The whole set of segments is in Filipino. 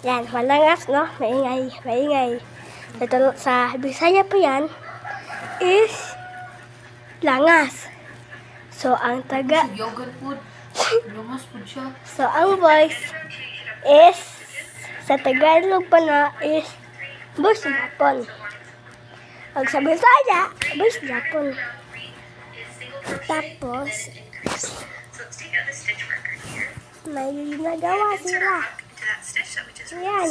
Yan, malangas, no? Maingay, maingay. Sa Bisaya po yan is langas. So, ang taga... Yogurt food. Langas food siya. So, ang voice is sa Tagalog pa na is voice Japon. Pag sa Bisaya, voice Japon. Tapos, may ginagawa sila. Yan.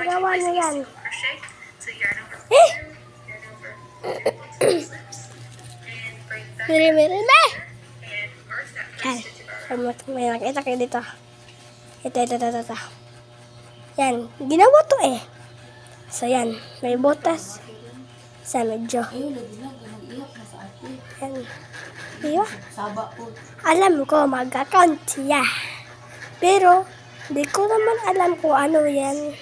Gawa nyo yan. Eh! Miri-miri na! Yan. May nakita kayo dito. Ito. Yan. Ginawa to eh. So yan. May butas. Sa medyo. Ayun, lagi lang. Ganang iyak na sa ate. Yan. Diba? Saba po. Alam ko mag-account siya. Pero, di ko naman alam kung ano yan.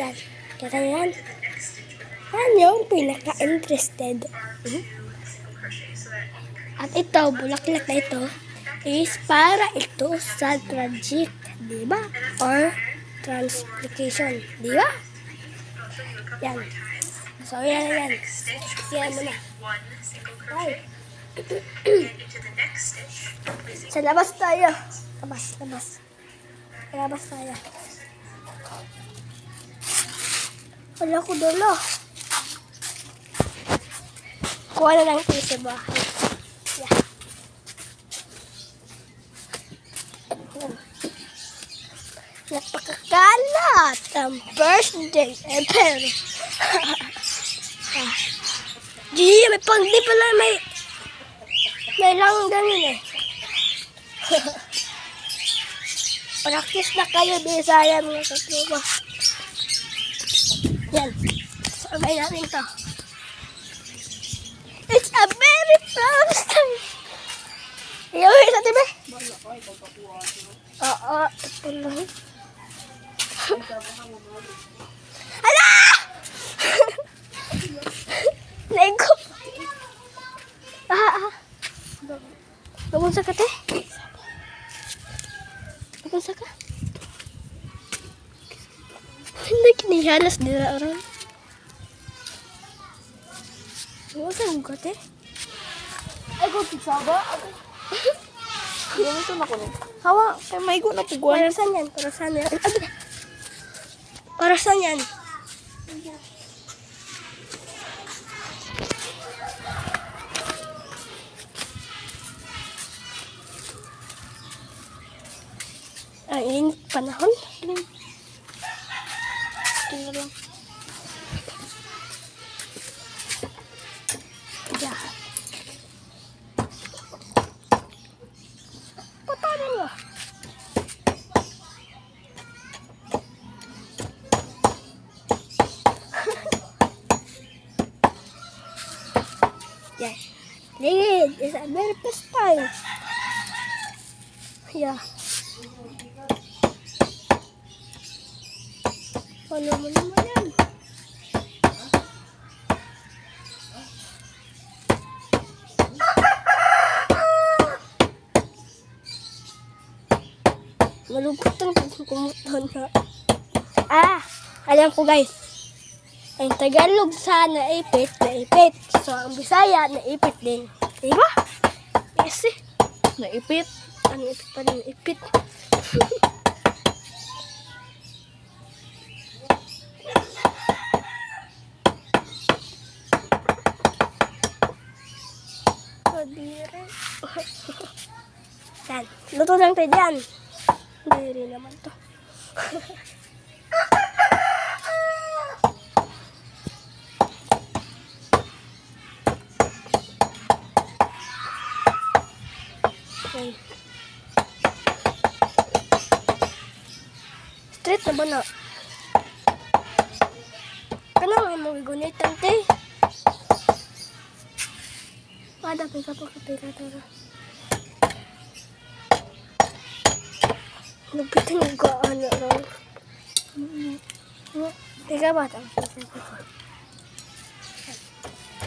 Yan. Kita yan. Yan yung pinaka-interested. At ito, bulaklak na ito, is para ito sa tragic, di ba? Or transplication, di ba? Yan. So, yan. Siyan mo na. Ay. Sa labas tayo. Labas tayo. Wala ko dulo. Kuha na lang ito sa bahay. Yeah. Napakakalat ang birthday ever. Gigi, may pangdi pala, may langgan yun eh. Practice na kayo, Bisaya mga katrupa. Yan. Sabay natin to. It's a very proud time. Iyawi sa tiba. Oo. Ito lang. Hala! Lego. Lumunsa ka, te? Lumunsa ka? Hindi kinihalas nila orang. Lumunsa ka, te? Ay, ko, pizza ba? Ganito na ko na. Hawa, kay may go na pugwan. Parasan yan. Parasan yan. Ang init panahon. Tingnan lang. Yeah. Patanin mo. Yeah. Ligid. It's a very best time. Yeah. Ano mo naman yan? Malugkot ang kumuton na. Alam ko guys. Ang Tagalog sa naipit. So, ang Bisaya, naipit din. Diba? Yes eh. Naipit. Ang ipit pa rin, naipit. Yan. Luto lang tayo dyan. Hindi rin naman to. Yan. Straight na ba na? Kanang mo gunitan tayo. Ada pika tara. Lupitin yung gaano lang. Teka ba?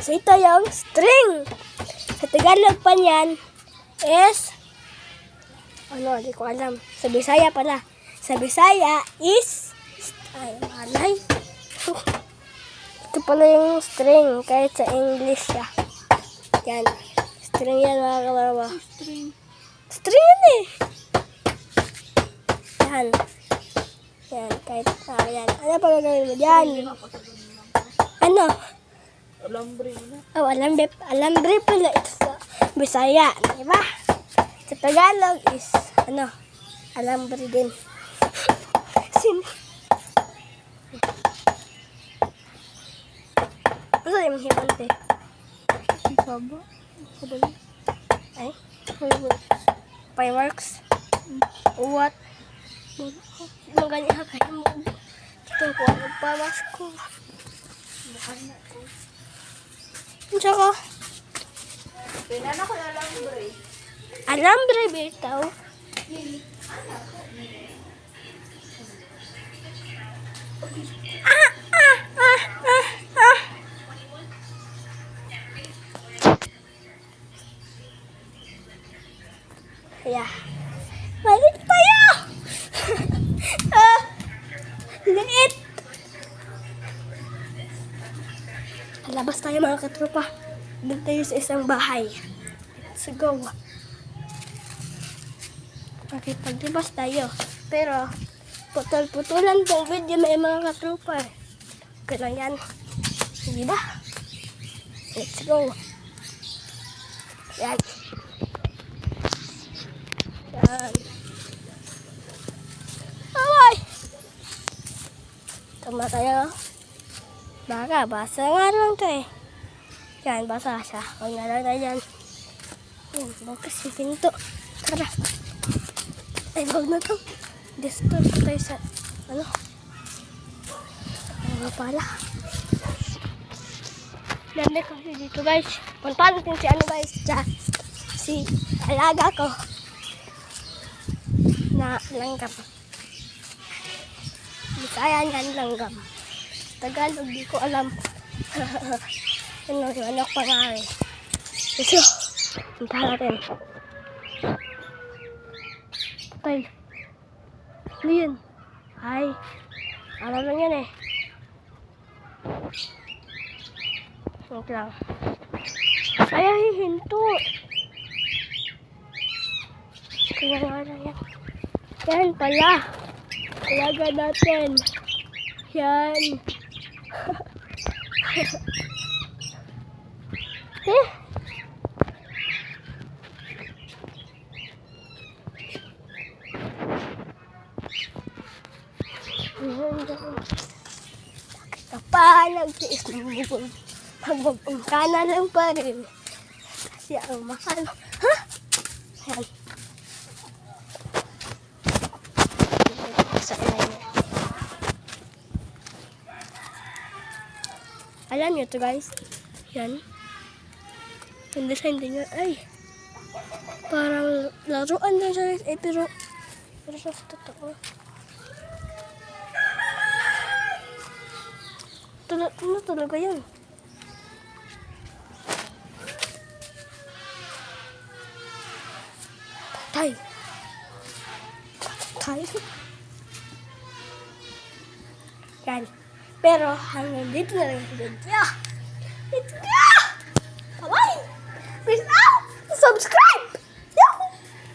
So ito yung string. Sa Tagalog pa niyan is, ano, di ko alam. Sa Bisaya pala. sa Bisaya is ay, alay. Ito pala yung string kahit sa English siya. Yan. String yan mga kawawa. String. String yan eh. Yan. Yan. Kahit yan. Ano pa gagawin mo dyan? Ano? Alambre na. Oh, alambre. Alambre pala ito sa Bisaya. Diba? Sa Tagalog is ano? Alambre din. Ano yung hipante? Saba. Kabali. Ay? Fireworks? What? Maganda ka kayo mo. Ito ko ang pamas ko. Tsaka, Pinana ko na alambre. alambre bitaw. Yeah. Malit tayo! Liit! Labas tayo mga katropa. Doon tayo sa isang bahay. Let's go. Okay, paglabas tayo. Pero, putol-putulan tong video may mga katropa. Okay lang yan. Hindi ba? Let's go. Yan. Yan. Away! Tama tayo. Baka, basa nga lang to eh. Yan, basa siya. Huwag nga lang tayo dyan. Yan, bukas yung pinto. Tara. Ay, huwag na to. Disturb ko tayo sa, ano? Ano pala? Dami kasi dito guys. Puntahan natin si ano guys. Si alaga ko. Na langgam. Bisaya yan langgam. Tagalog di ko alam. Ano yung anak pa nga eh. So, puntahan natin. Patay. Ano yun? Ay. Alam lang yan eh. Wait lang. Ay, hinto. Kaya nga lang yan. Yan pala. Alaga natin. Yan. Eh? Kapag nagtiis ng bubong, magbubong ka na lang pa rin. Kasi ang mahal. Ha? Yan. Sa ilalim. Alam niyo to guys. Yan. Yung design din yan. Ay. Parang laruan lang siya. Eh, pero sa totoo. Ano talaga yun? Patay. Patay. Yan. Pero hanggang dito na lang sa video. Let's go!